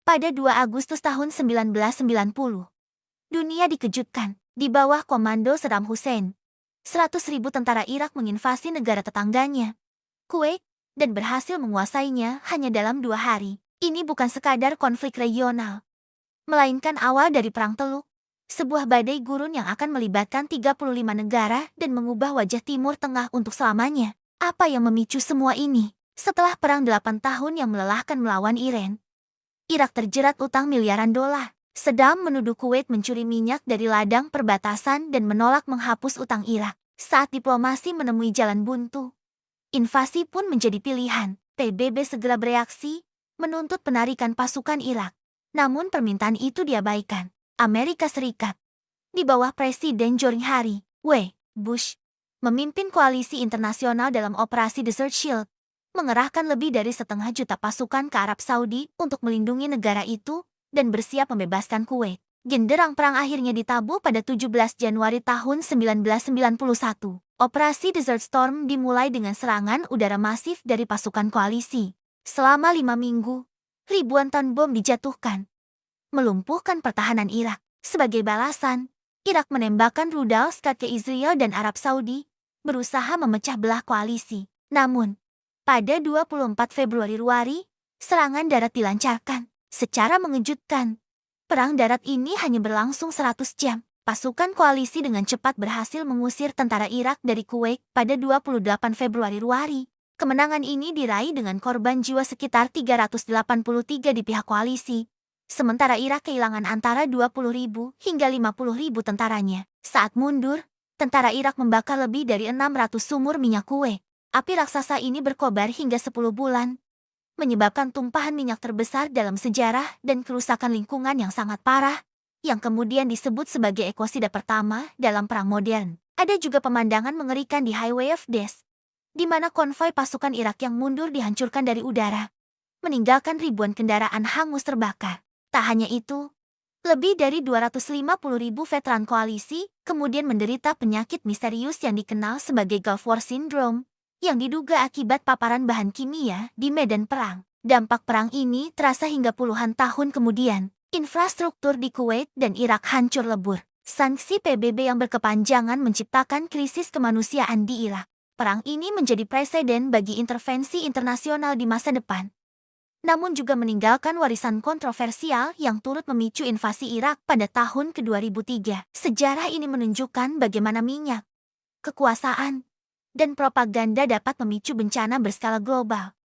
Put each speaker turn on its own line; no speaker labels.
Pada 2 Agustus tahun 1990, dunia dikejutkan. Di bawah komando Saddam Hussein, 100.000 tentara Irak menginvasi negara tetangganya, Kuwait, dan berhasil menguasainya hanya dalam 2 hari. Ini bukan sekadar konflik regional, melainkan awal dari Perang Teluk, sebuah badai gurun yang akan melibatkan 35 negara dan mengubah wajah Timur Tengah untuk selamanya. Apa yang memicu semua ini? Setelah perang 8 tahun yang melelahkan melawan Iran, Irak terjerat utang miliaran dolar. Saddam menuduh Kuwait mencuri minyak dari ladang perbatasan dan menolak menghapus utang Irak. Saat diplomasi menemui jalan buntu, invasi pun menjadi pilihan. PBB segera bereaksi, menuntut penarikan pasukan Irak. Namun permintaan itu diabaikan. Amerika Serikat, di bawah Presiden George W. Bush, memimpin koalisi internasional dalam operasi Desert Shield, mengerahkan lebih dari 1,5 juta pasukan ke Arab Saudi untuk melindungi negara itu dan bersiap membebaskan Kuwait. Genderang perang akhirnya ditabuh pada 17 Januari tahun 1991. Operasi Desert Storm dimulai dengan serangan udara masif dari pasukan koalisi. Selama 5 minggu, ribuan ton bom dijatuhkan, melumpuhkan pertahanan Irak. Sebagai balasan, Irak menembakkan rudal Scud ke Israel dan Arab Saudi, berusaha memecah belah koalisi. Namun, pada 24 Februari, serangan darat dilancarkan. Secara mengejutkan, perang darat ini hanya berlangsung 100 jam. Pasukan koalisi dengan cepat berhasil mengusir tentara Irak dari Kuwait pada 28 Februari. Kemenangan ini diraih dengan korban jiwa sekitar 383 di pihak koalisi, sementara Irak kehilangan antara 20.000 hingga 50.000 tentaranya. Saat mundur, tentara Irak membakar lebih dari 600 sumur minyak Kuwait. Api raksasa ini berkobar hingga 10 bulan, menyebabkan tumpahan minyak terbesar dalam sejarah dan kerusakan lingkungan yang sangat parah, yang kemudian disebut sebagai ekosida pertama dalam perang modern. Ada juga pemandangan mengerikan di Highway of Death, di mana konvoi pasukan Irak yang mundur dihancurkan dari udara, meninggalkan ribuan kendaraan hangus terbakar. Tak hanya itu, lebih dari 250.000 veteran koalisi kemudian menderita penyakit misterius yang dikenal sebagai Gulf War Syndrome, yang diduga akibat paparan bahan kimia di medan perang. Dampak perang ini terasa hingga puluhan tahun kemudian. Infrastruktur di Kuwait dan Irak hancur lebur. Sanksi PBB yang berkepanjangan menciptakan krisis kemanusiaan di Irak. Perang ini menjadi preseden bagi intervensi internasional di masa depan, namun juga meninggalkan warisan kontroversial yang turut memicu invasi Irak pada tahun ke-2003. Sejarah ini menunjukkan bagaimana minyak, kekuasaan, dan propaganda dapat memicu bencana berskala global.